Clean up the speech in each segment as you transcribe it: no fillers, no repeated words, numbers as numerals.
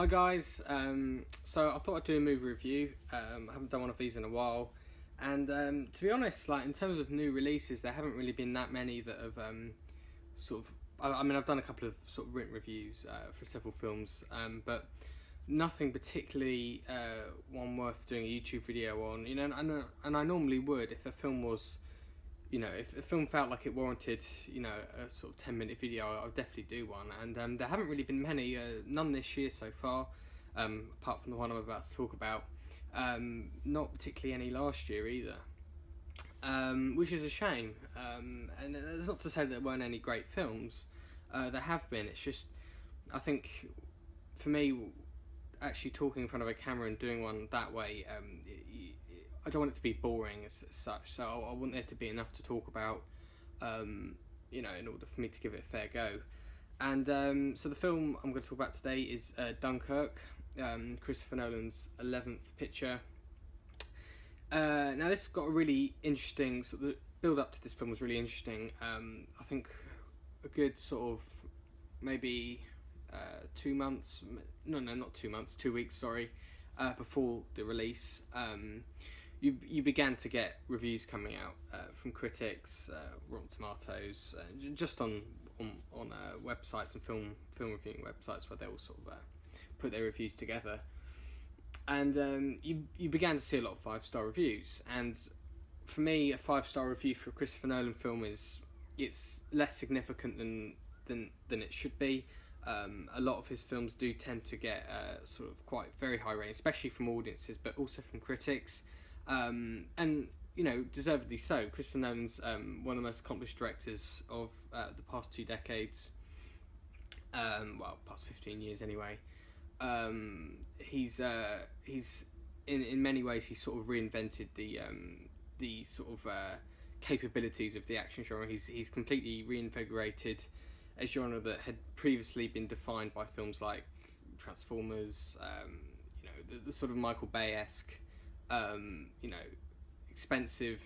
Hi guys, so I thought I'd do a movie review. I haven't done one of these in a while, and to be honest, like in terms of new releases, there haven't really been that many that have sort of. I mean, I've done a couple of sort of written reviews for several films, but nothing particularly one worth doing a YouTube video on. You know, and I normally would if a film was, you know, if a film felt like it warranted, you know, a sort of 10-minute video, I would definitely do one. And there haven't really been many, none this year so far, apart from the one I'm about to talk about. Not particularly any last year either, which is a shame. And it's not to say that there weren't any great films. There have been. It's just, I think, for me, actually talking in front of a camera and doing one that way, I don't want it to be boring as such, so I want there to be enough to talk about, you know, in order for me to give it a fair go. And so the film I'm going to talk about today is Dunkirk, Christopher Nolan's 11th picture. Now this got a really interesting, sort of the build up to this film was really interesting. I think a good sort of maybe 2 months, no, not 2 months, 2 weeks, sorry, before the release. You began to get reviews coming out from critics, Rotten Tomatoes, just on websites and film reviewing websites where they all sort of put their reviews together, and you began to see a lot of 5-star reviews. And for me, a 5-star review for a Christopher Nolan film it's less significant than it should be. A lot of his films do tend to get sort of quite very high ratings, especially from audiences, but also from critics. And you know, deservedly so. Christopher Nolan's one of the most accomplished directors of the past 2 decades. Well, past 15 years anyway. He's in many ways he's sort of reinvented the sort of capabilities of the action genre. He's completely reinvigorated a genre that had previously been defined by films like Transformers. You know, the sort of Michael Bay-esque. You know, expensive,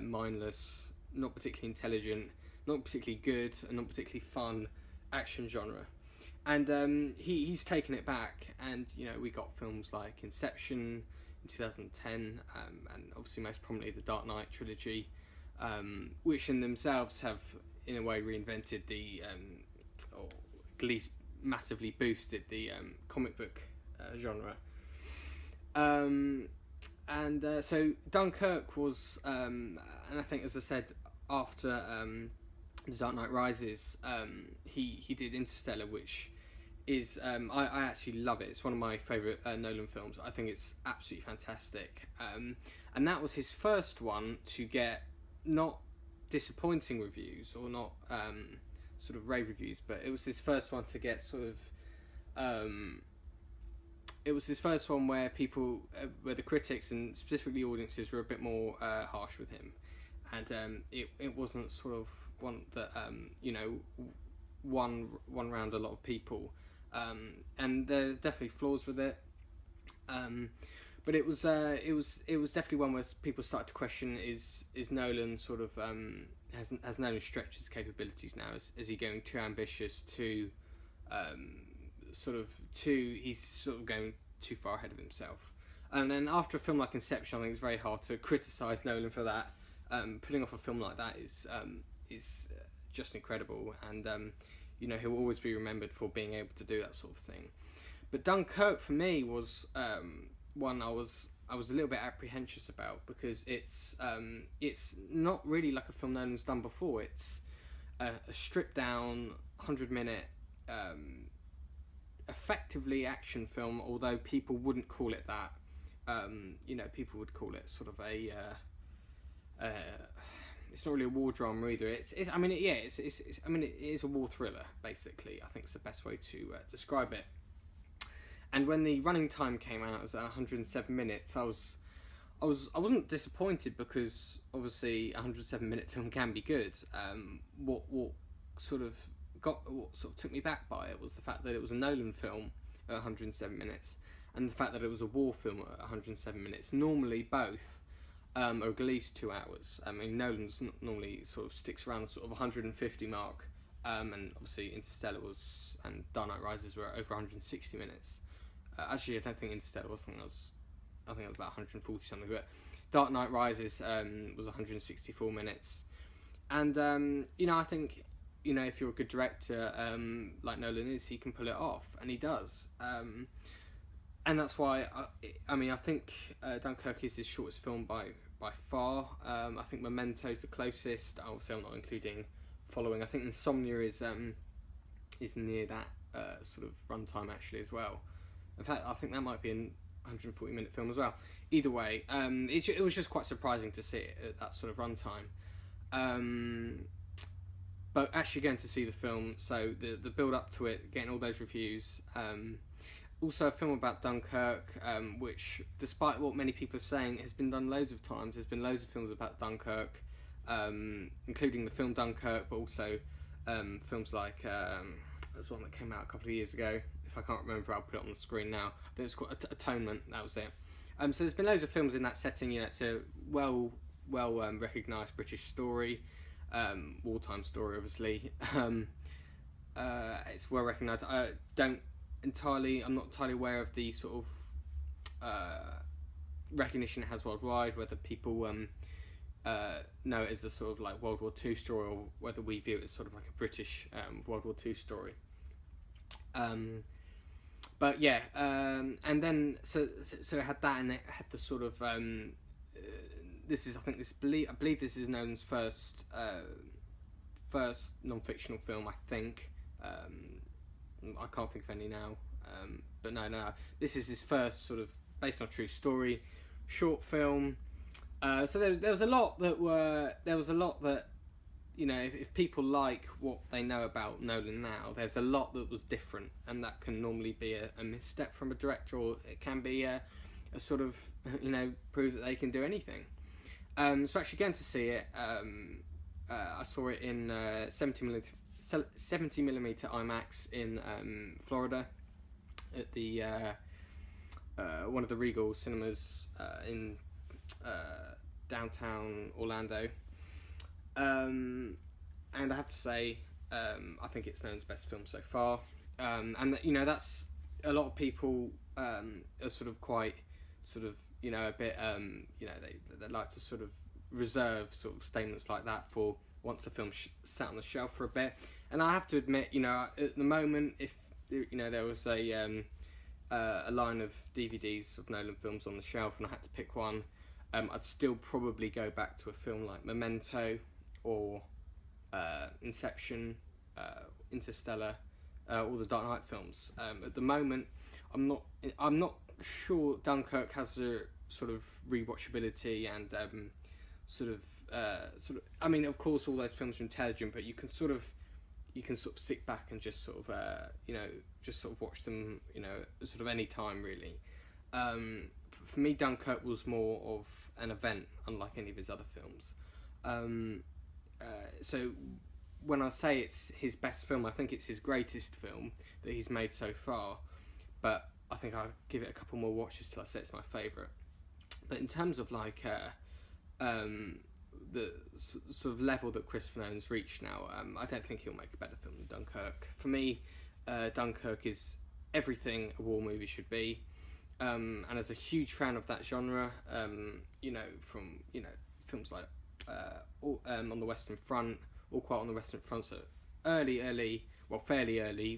mindless, not particularly intelligent, not particularly good, and not particularly fun action genre. And he's taken it back, and you know, we got films like Inception in 2010, and obviously most prominently the Dark Knight trilogy, which in themselves have in a way reinvented or at least massively boosted the comic book genre. So Dunkirk was, and I think, as I said, after The Dark Knight Rises, he did Interstellar, which is, I actually love it. It's one of my favourite Nolan films. I think it's absolutely fantastic. And that was his first one to get not disappointing reviews, or not sort of rave reviews, but it was his first one to get sort of... it was his first one where people, where the critics and specifically audiences were a bit more harsh with him, and it wasn't sort of one that you know, won round a lot of people, and there's definitely flaws with it, but it was definitely one where people started to question: is Nolan sort of has Nolan stretched his capabilities now? Is he going too ambitious, too he's sort of going too far ahead of himself? And then after a film like Inception, I think it's very hard to criticise Nolan for that. Putting off a film like that is just incredible, and you know, he'll always be remembered for being able to do that sort of thing. But Dunkirk for me was one I was a little bit apprehensive about, because it's not really like a film Nolan's done before. It's a stripped down 100-minute effectively action film, although people wouldn't call it that. You know, people would call it sort of a it's not really a war drama either. It is a war thriller, basically. I think it's the best way to describe it. And when the running time came out as 107 minutes, I wasn't disappointed, because obviously a 107-minute film can be good. What sort of took me back by it was the fact that it was a Nolan film at 107 minutes, and the fact that it was a war film at 107 minutes. Normally both are at least 2 hours. I mean, Nolan's normally sort of sticks around the sort of 150 mark, and obviously Interstellar and Dark Knight Rises were over 160 minutes. Actually, I don't think Interstellar was. I think it was about 140 something. But Dark Knight Rises was 164 minutes, and I think if you're a good director like Nolan is, he can pull it off, and he does. And that's why I think Dunkirk is his shortest film by far. I think Memento's the closest. Obviously, I'm not including Following. I think Insomnia is near that sort of runtime actually as well. In fact, I think that might be a 140-minute film as well. Either way, it was just quite surprising to see it at that sort of runtime. But actually going to see the film, so the build up to it, getting all those reviews. Also a film about Dunkirk, which, despite what many people are saying, has been done loads of times. There's been loads of films about Dunkirk, including the film Dunkirk, but also films like there's one that came out a couple of years ago. If I can't remember, I'll put it on the screen now. I think it's called Atonement. That was it. So there's been loads of films in that setting. It's a well recognised British story, wartime story, obviously. It's well recognised. I'm not entirely aware of the sort of recognition it has worldwide. Whether people know it as a sort of like World War II story, or whether we view it as sort of like a British World War II story. But yeah, and then so it had that, and it had the sort of I believe this is Nolan's first non-fictional film. I think I can't think of any now, but no, this is his first sort of based on a true story short film. So there was a lot that if people like what they know about Nolan now, there's a lot that was different, and that can normally be a misstep from a director, or it can be a sort of prove that they can do anything. So actually going to see it, I saw it in 70mm IMAX in Florida at the one of the Regal cinemas in downtown Orlando. And I have to say, I think it's Nolan's best film so far. And that's a lot of people are sort of quite sort of a bit they like to sort of reserve sort of statements like that for once a film sat on the shelf for a bit. And I have to admit, at the moment, if there was a line of DVDs of Nolan films on the shelf and I had to pick one, I'd still probably go back to a film like Memento or Inception, Interstellar, all the Dark Knight films. At the moment, I'm not sure Dunkirk has a sort of rewatchability and I mean, of course, all those films are intelligent, but you can sort of sit back and just sort of watch them, sort of any time really. For me, Dunkirk was more of an event, unlike any of his other films. So when I say it's his best film, I think it's his greatest film that he's made so far. But I think I'll give it a couple more watches till I say it's my favourite. But in terms of like the sort of level that Christopher Nolan's reached now, I don't think he'll make a better film than Dunkirk. For me, Dunkirk is everything a war movie should be. And as a huge fan of that genre, from films like On the Western Front, All Quiet on the Western Front, so fairly early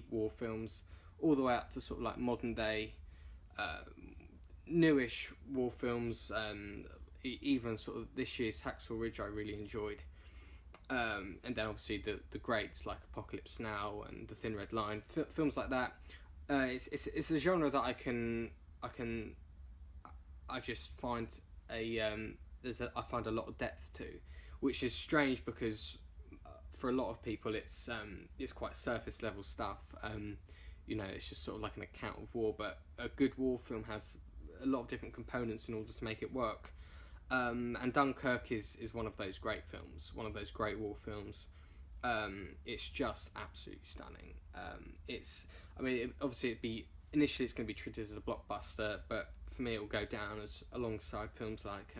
war films, all the way up to sort of like modern day, newish war films. Even sort of this year's Hacksaw Ridge I really enjoyed, and then obviously the greats like Apocalypse Now and The Thin Red Line, films like that. It's a genre that I just find I find a lot of depth to, which is strange because for a lot of people it's quite surface level stuff. It's just sort of like an account of war, but a good war film has a lot of different components in order to make it work. And Dunkirk is one of those great films, one of those great war films. It's just absolutely stunning. Obviously initially it's going to be treated as a blockbuster, but for me it will go down as alongside films like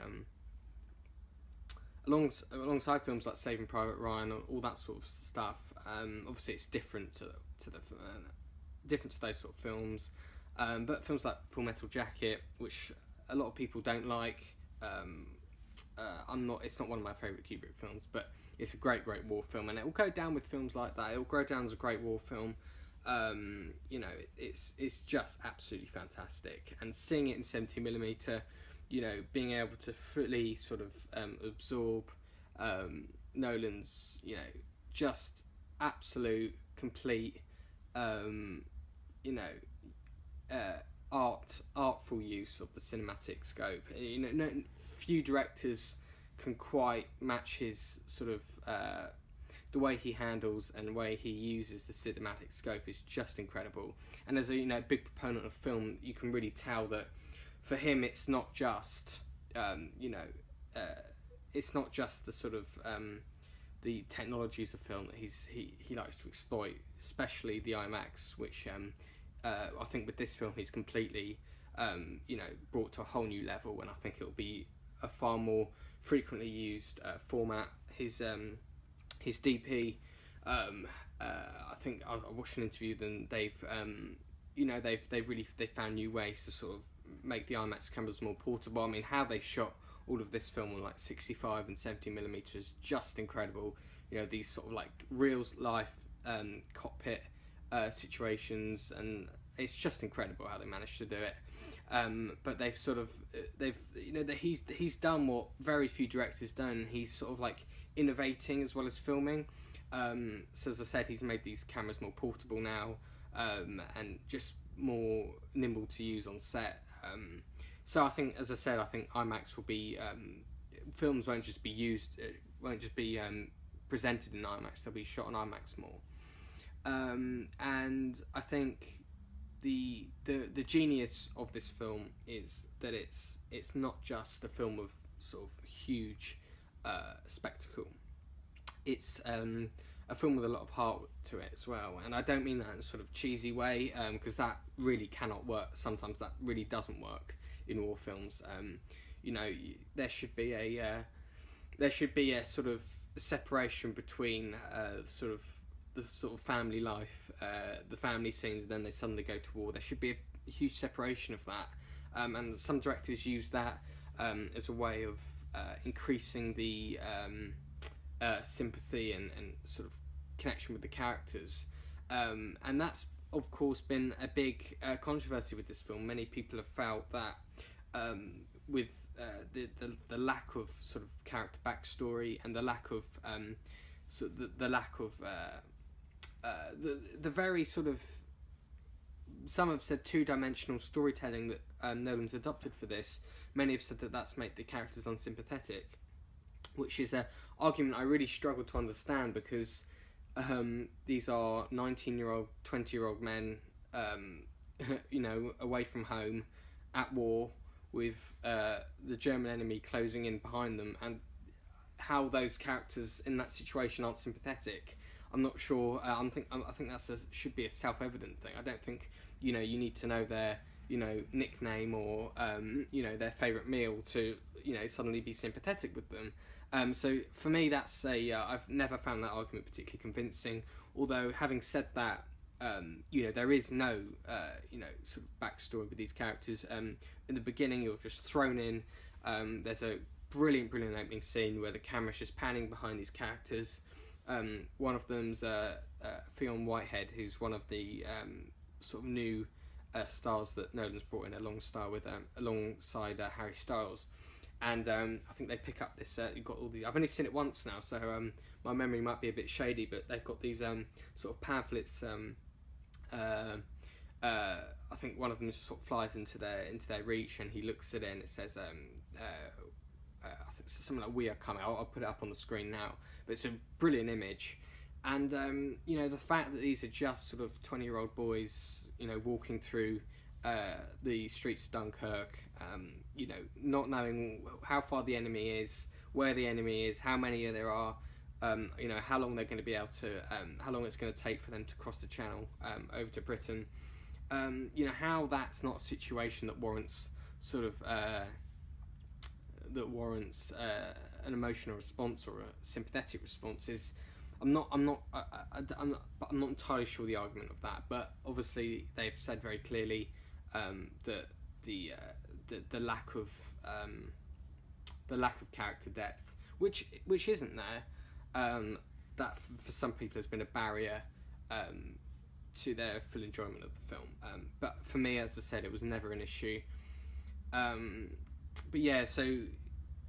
Saving Private Ryan and all that sort of stuff. Obviously it's different to those sort of films. But films like Full Metal Jacket, which a lot of people don't like, it's not one of my favourite Kubrick films, but it's a great war film, and it will go down with films like that. It will go down as a great war film. It's just absolutely fantastic, and seeing it in 70mm, being able to fully sort of absorb Nolan's, just absolute, complete, artful use of the cinematic scope. Few directors can quite match his sort of the way he handles and the way he uses the cinematic scope is just incredible. And as a big proponent of film, you can really tell that for him it's not just it's not just the sort of the technologies of film that he likes to exploit, especially the IMAX, which I think with this film he's completely brought to a whole new level, and I think it'll be a far more frequently used format. His DP, I think I watched an interview and they've found new ways to sort of make the IMAX cameras more portable. I mean, how they shot all of this film on like 65 and 70mm is just incredible. These sort of like real life cockpit situations, and it's just incredible how they managed to do it. But he's done what very few directors done. He's sort of like innovating as well as filming. So as I said, he's made these cameras more portable now, and just more nimble to use on set. So I think, as I said, I think IMAX will be films won't just be presented in IMAX. They'll be shot on IMAX more. And I think the genius of this film is that it's not just a film of sort of huge spectacle. It's a film with a lot of heart to it as well, and I don't mean that in a sort of cheesy way, because that really cannot work. Sometimes that really doesn't work in war films. There should be a sort of separation between the sort of family life, the family scenes, and then they suddenly go to war. There should be a huge separation of that, and some directors use that as a way of increasing the sympathy and sort of connection with the characters, and that's of course been a big controversy with this film. Many people have felt that with the lack of sort of character backstory and the lack of the very sort of, some have said, two-dimensional storytelling that Nolan's adopted for this. Many have said that that's made the characters unsympathetic, which is an argument I really struggle to understand, because these are 19-year-old, 20-year-old men, away from home, at war, with the German enemy closing in behind them, and how those characters in that situation aren't sympathetic. I'm not sure. I think should be a self-evident thing. I don't think you need to know their nickname or their favourite meal to suddenly be sympathetic with them. So for me, that's I've never found that argument particularly convincing. Although, having said that, there is no sort of backstory with these characters. In the beginning, you're just thrown in. There's a brilliant opening scene where the camera's just panning behind these characters. One of them's Fionn Whitehead, who's one of the sort of new stars that Nolan's brought in alongside Harry Styles. And I think they pick up this. You've got all these. I've only seen it once now, so my memory might be a bit shady. But they've got these sort of pamphlets. I think one of them just sort of flies into their reach, and he looks at it, and it says, I think it's something like "We are coming." I'll put it up on the screen now. But it's a brilliant image, and the fact that these are just sort of 20-year-old boys, walking through the streets of Dunkirk, not knowing how far the enemy is, where the enemy is, how many there are, how long they're going to be able to, how long it's going to take for them to cross the channel over to Britain. How that's not a situation that warrants sort of an emotional response or a sympathetic response is. I'm not entirely sure the argument of that, but obviously they've said very clearly that the lack of character depth, which isn't there, that for some people has been a barrier to their full enjoyment of the film. But for me, as I said, it was never an issue. But yeah, so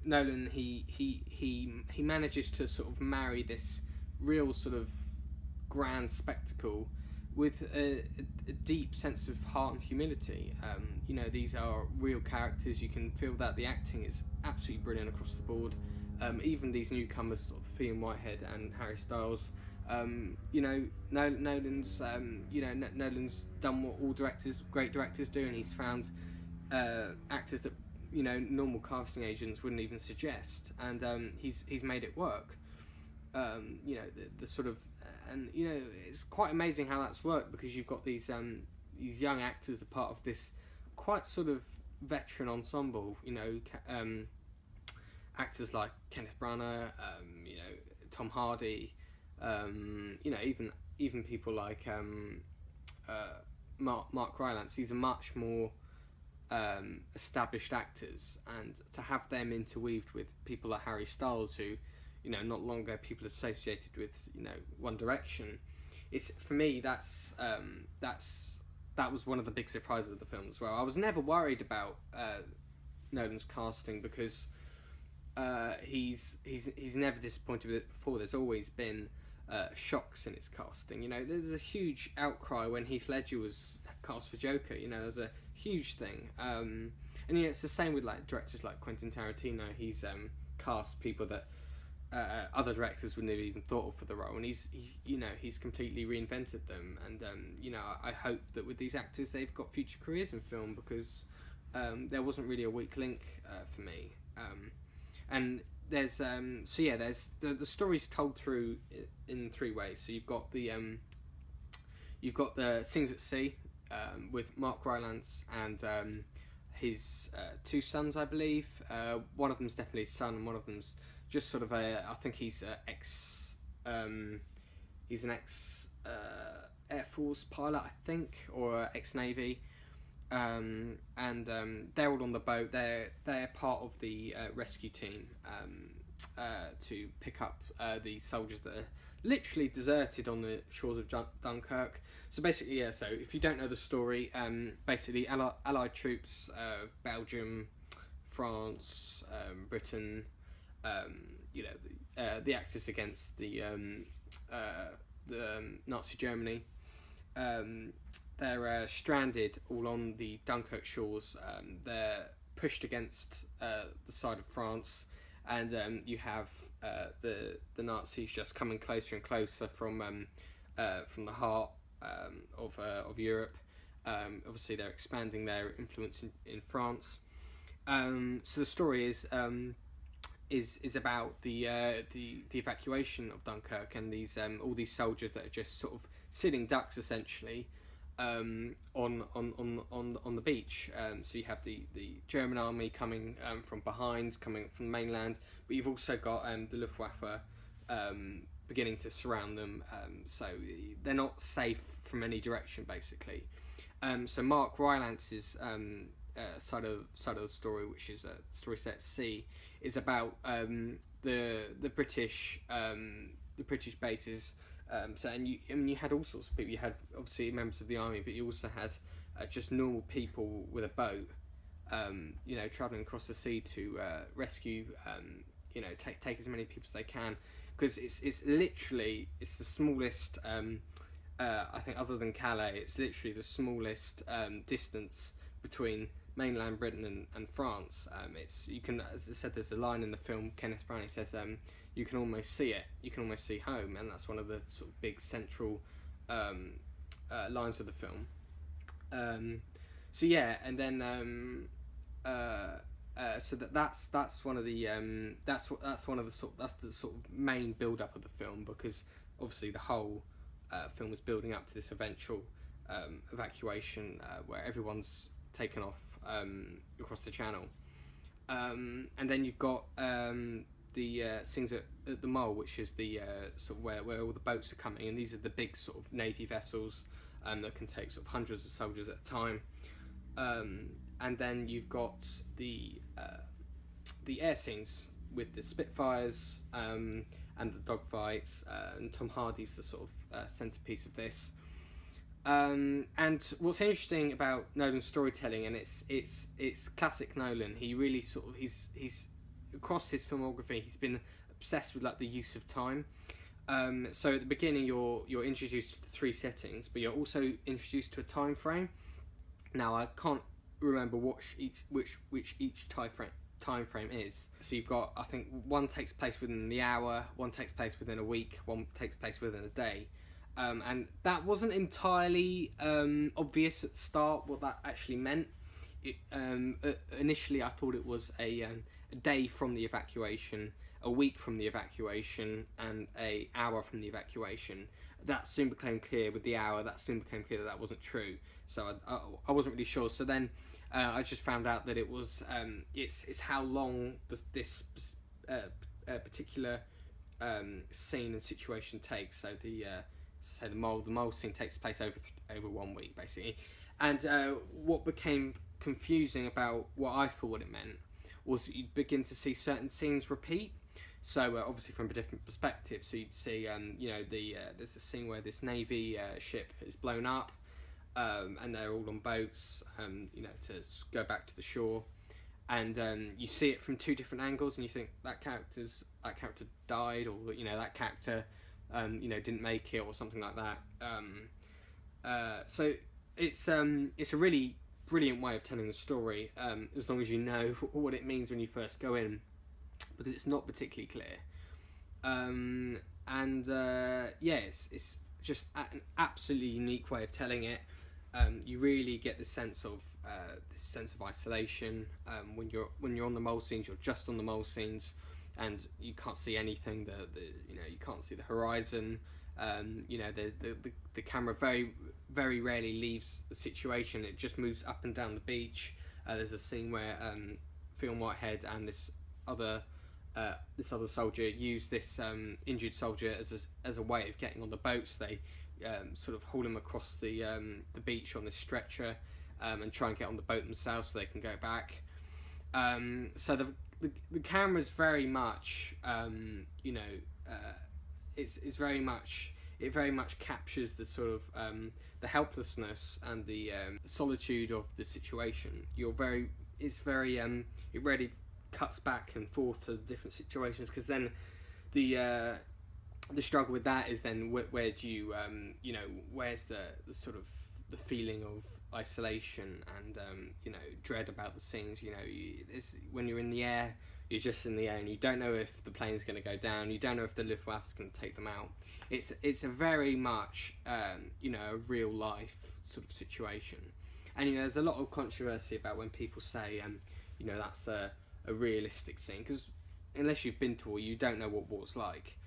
Nolan he manages to sort of marry this real sort of grand spectacle with a deep sense of heart and humility. You know, these are real characters. You can feel that the acting is absolutely brilliant across the board. Even these newcomers, sort of Fionn, Whitehead and Harry Styles. You know, Nolan's Nolan's done what all great directors do, and he's found actors that, you know, normal casting agents wouldn't even suggest, and he's made it work. You know, the sort of, and you know, it's quite amazing how that's worked, because you've got these young actors, a part of this quite sort of veteran ensemble. You know, actors like Kenneth Branagh, you know, Tom Hardy, you know, even people like Mark Rylance. These are much more established actors, and to have them interweaved with people like Harry Styles, who, you know, not long ago people associated with, you know, One Direction, it's, for me, that was one of the big surprises of the film as well. I was never worried about Nolan's casting, because he's never disappointed with it before. There's always been shocks in its casting. You know, there's a huge outcry when Heath Ledger was cast for Joker. You know, there's a huge thing, and you know, it's the same with like directors like Quentin Tarantino. He's cast people that other directors wouldn't have even thought of for the role, and he's completely reinvented them. And you know, I hope that with these actors they've got future careers in film, because there wasn't really a weak link for me. And there's there's the story's told through in three ways. So you've got the Scenes at Sea with Mark Rylance and his two sons, I believe. One of them's definitely his son, and one of them's just sort of I think he's an ex Air Force pilot, I think, or ex Navy. And they're all on the boat. They're part of the rescue team to pick up the soldiers that are literally deserted on the shores of Dunkirk. So basically, yeah. So if you don't know the story, basically Allied troops, Belgium, France, Britain, you know, the Axis against the Nazi Germany. They're stranded all on the Dunkirk shores. They're pushed against the side of France, and you have the Nazis just coming closer and closer from the heart of Europe. Obviously, they're expanding their influence in France. So the story is about the evacuation of Dunkirk, and these all these soldiers that are just sort of sitting ducks essentially. On the beach. So you have the German army coming from behind, coming from the mainland, but you've also got the Luftwaffe beginning to surround them, so they're not safe from any direction basically. So Mark Rylance's side of the story, which is a story set at sea, is about the British bases. And you had all sorts of people. You had obviously members of the army, but you also had just normal people with a boat, you know, travelling across the sea to rescue, you know, take as many people as they can, because it's literally the smallest. I think other than Calais, it's literally the smallest distance between mainland Britain and France. You can, as I said, there's a line in the film. Kenneth Branagh says, you can almost see it. You can almost see home, and that's one of the sort of big central lines of the film. So yeah, and then so that's one of the that's the sort of main build up of the film, because obviously the whole film is building up to this eventual evacuation where everyone's taken off across the channel, and then you've got the things at the Mole, which is the sort of where all the boats are coming, and these are the big sort of navy vessels that can take sort of hundreds of soldiers at a time. And then you've got the air scenes with the Spitfires and the dogfights, and Tom Hardy's the sort of centerpiece of this. And what's interesting about Nolan's storytelling, and it's classic Nolan. He really sort of he's across his filmography, he's been obsessed with like the use of time. So at the beginning, you're introduced to 3 settings, but you're also introduced to a time frame. Now I can't remember which each time frame is. So you've got, I think one takes place within the hour, one takes place within a week, one takes place within a day. And that wasn't entirely obvious at the start what that actually meant. Initially, I thought it was a day from the evacuation, a week from the evacuation, and an hour from the evacuation. That soon became clear with the hour. That soon became clear that wasn't true. So I wasn't really sure. So then I just found out that it was it's how long this particular scene and situation takes. So the mole scene takes place over 1 week basically. And what became confusing about what I thought it meant was that you'd begin to see certain scenes repeat. So obviously from a different perspective. So you'd see there's a scene where this Navy ship is blown up, and they're all on boats, to go back to the shore, and you see it from 2 different angles, and you think that character died, or that character didn't make it, or something like that. So it's a really brilliant way of telling the story, as long as you know what it means when you first go in, because it's not particularly clear. It's just an absolutely unique way of telling it. You really get this sense of isolation. When you're on the mole scenes, you're just on the mole scenes, and you can't see anything. You can't see the horizon. The camera very very rarely leaves the situation. It just moves up and down the beach. There's a scene where Fionn Whitehead and this other soldier use this injured soldier as a way of getting on the boats. They sort of haul him across the beach on this stretcher, and try and get on the boat themselves so they can go back. So the camera's very much it's very much, it very much captures the sort of the helplessness and the solitude of the situation. It really cuts back and forth to different situations, because then the struggle with that is then where do you where's the sort of the feeling of isolation and dread about the scenes. When you're in the air, you're just in the air, and you don't know if the plane's going to go down. You don't know if the Luftwaffe's going to take them out. It's a very much a real life sort of situation, and there's a lot of controversy about when people say that's a realistic scene, because unless you've been to war, you don't know what war's like.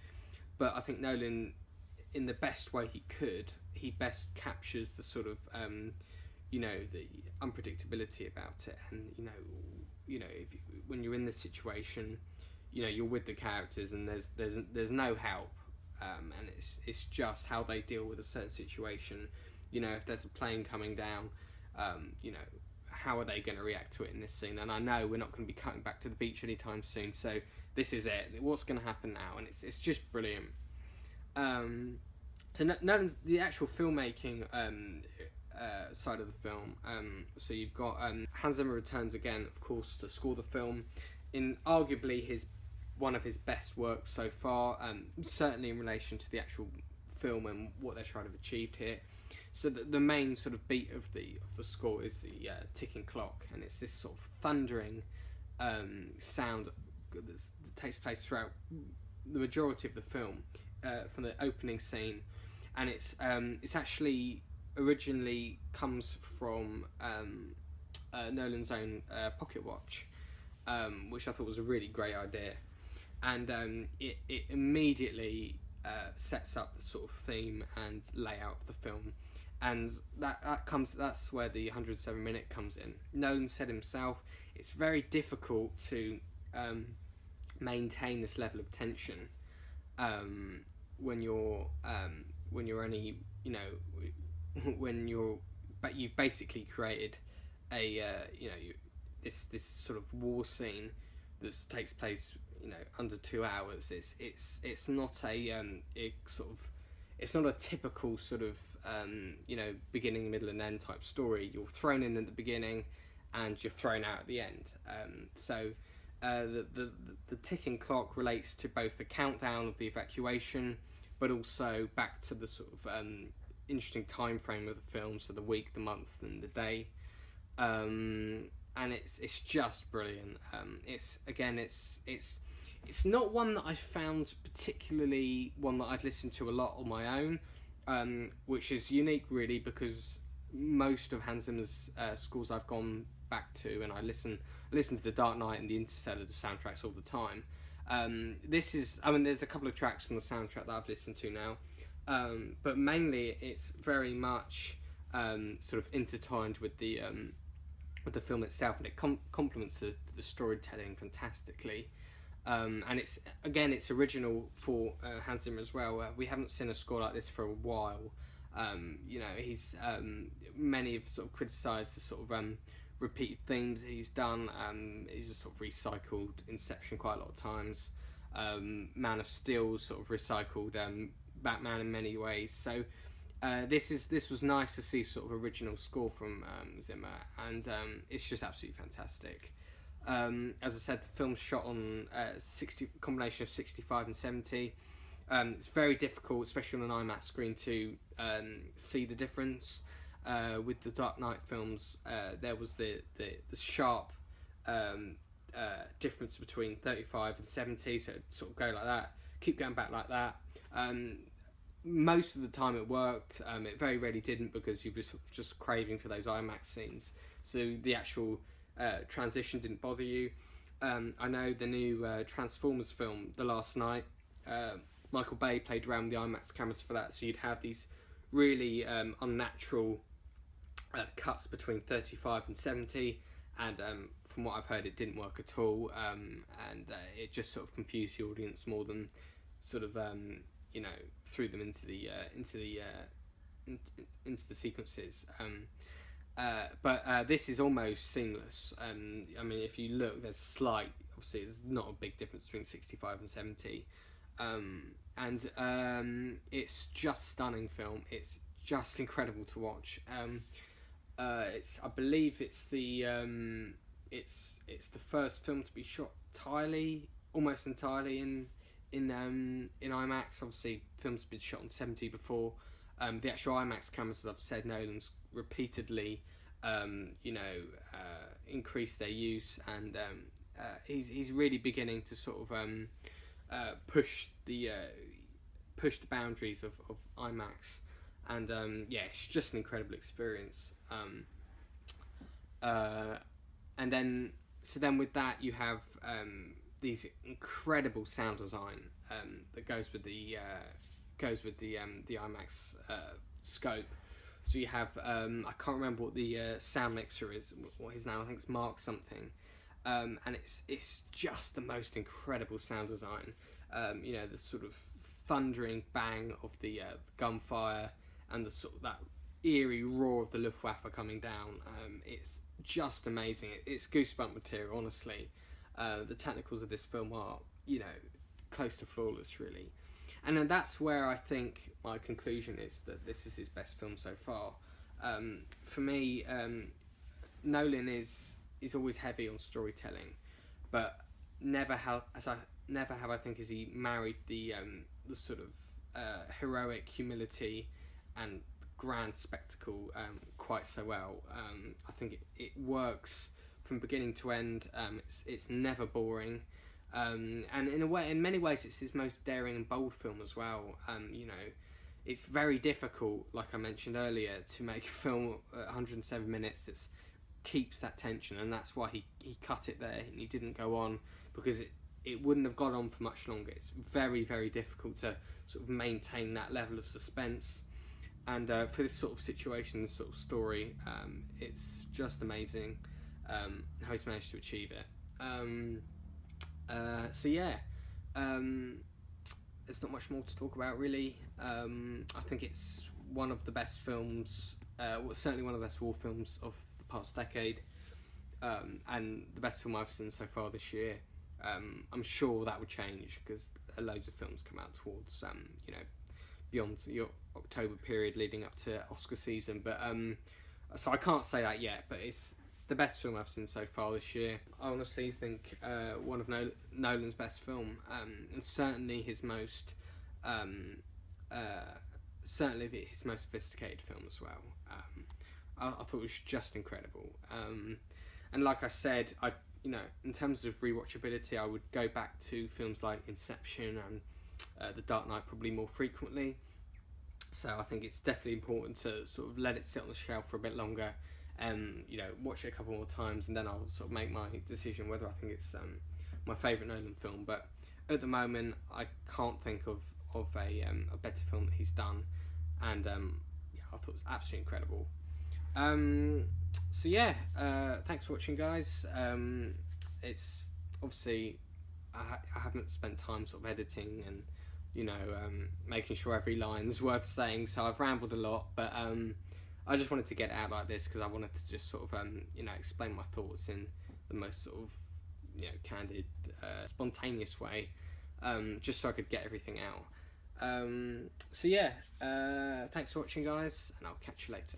But I think Nolan, in the best way he could, he best captures the sort of the unpredictability about it, and when you're in this situation, you're with the characters, and there's no help, and it's just how they deal with a certain situation. If there's a plane coming down, how are they going to react to it in this scene? And I know we're not going to be cutting back to the beach anytime soon, so this is it. What's going to happen now? And it's just brilliant. So Nolan's the actual filmmaking side of the film. So you've got Hans Zimmer returns again, of course, to score the film in arguably one of his best works so far. Certainly in relation to the actual film and what they're trying to have achieved here. So the main sort of beat of the score is the ticking clock, and it's this sort of thundering sound that takes place throughout the majority of the film, from the opening scene, and it's actually originally comes from Nolan's own pocket watch, which I thought was a really great idea, and it immediately sets up the sort of theme and layout of the film. And that's where the 107-minute comes in. Nolan said himself, it's very difficult to maintain this level of tension when you're only but you've basically created this sort of war scene that takes place under 2 hours. It's not it's not a typical sort of beginning, middle, and end type story. You're thrown in at the beginning, and you're thrown out at the end. The ticking clock relates to both the countdown of the evacuation, but also back to the sort of interesting time frame of the film, so the week, the month, and the day. And it's just brilliant. It's not one that I found particularly one that I'd listened to a lot on my own, which is unique really, because most of Hans Zimmer's scores I've gone back to, and I listen to the Dark Knight and the Interstellar soundtracks all the time. There's a couple of tracks from the soundtrack that I've listened to now, but mainly it's very much sort of intertwined with the film itself, and it complements the storytelling fantastically. And it's original for Hans Zimmer as well. We haven't seen a score like this for a while. He's many have sort of criticised the sort of repeated themes that he's done. He's just sort of recycled Inception quite a lot of times. Man of Steel sort of recycled Batman in many ways. So this was nice to see sort of original score from Zimmer, and it's just absolutely fantastic. As I said, the film's shot on combination of 65 and 70. It's very difficult, especially on an IMAX screen, to see the difference. With the Dark Knight films, there was the sharp difference between 35 and 70, so it'd sort of go like that, keep going back like that. Most of the time it worked. It very rarely didn't, because you were sort of just craving for those IMAX scenes, so the actual transition didn't bother you. I know the new Transformers film, The Last Night, Michael Bay played around with the IMAX cameras for that, so you'd have these really unnatural cuts between 35 and 70, and from what I've heard, it didn't work at all, and it just sort of confused the audience more than sort of threw them into the sequences. But this is almost seamless. If you look, there's obviously there's not a big difference between 65 and 70, and it's just stunning film. It's just incredible to watch. I believe it's the first film to be shot almost entirely in IMAX. Obviously, films have been shot on 70 before. The actual IMAX cameras, as I've said, Nolan's repeatedly, increased their use, and he's really beginning to sort of push the boundaries of IMAX, and it's just an incredible experience. And then with that, you have these incredible sound design that goes with the IMAX scope. So you have I can't remember what the sound mixer is, what his name, I think it's Mark something, and it's just the most incredible sound design. The sort of thundering bang of the gunfire, and the sort of that eerie roar of the Luftwaffe coming down. It's just amazing. It's goosebump material, honestly. The technicals of this film are, close to flawless, really. And then that's where I think my conclusion is that this is his best film so far. For me, Nolan is always heavy on storytelling, but never have I think has he married the sort of heroic humility and grand spectacle quite so well. I think it works from beginning to end. It's never boring. And in many ways, it's his most daring and bold film as well. It's very difficult, like I mentioned earlier, to make a film at 107 minutes that keeps that tension, and that's why he cut it there and he didn't go on, because it wouldn't have gone on for much longer. It's very, very difficult to sort of maintain that level of suspense, and for this sort of situation, this sort of story, it's just amazing how he's managed to achieve it. There's not much more to talk about, really. I think it's one of the best films, certainly one of the best war films of the past decade, and the best film I've seen so far this year. I'm sure that would change because loads of films come out towards beyond your October period leading up to Oscar season, but so I can't say that yet, but it's the best film I've seen so far this year. I honestly think one of Nolan's best film, and certainly his most sophisticated film as well. I thought it was just incredible, and like I said, in terms of rewatchability, I would go back to films like Inception and The Dark Knight probably more frequently. So I think it's definitely important to sort of let it sit on the shelf for a bit longer, watch it a couple more times, and then I'll sort of make my decision whether I think it's my favourite Nolan film. But at the moment, I can't think of a better film that he's done, and I thought it was absolutely incredible. Thanks for watching, guys. It's obviously I haven't spent time sort of editing and making sure every line's worth saying, so I've rambled a lot, but I just wanted to get it out like this because I wanted to just sort of explain my thoughts in the most sort of candid, spontaneous way, just so I could get everything out. Thanks for watching, guys, and I'll catch you later.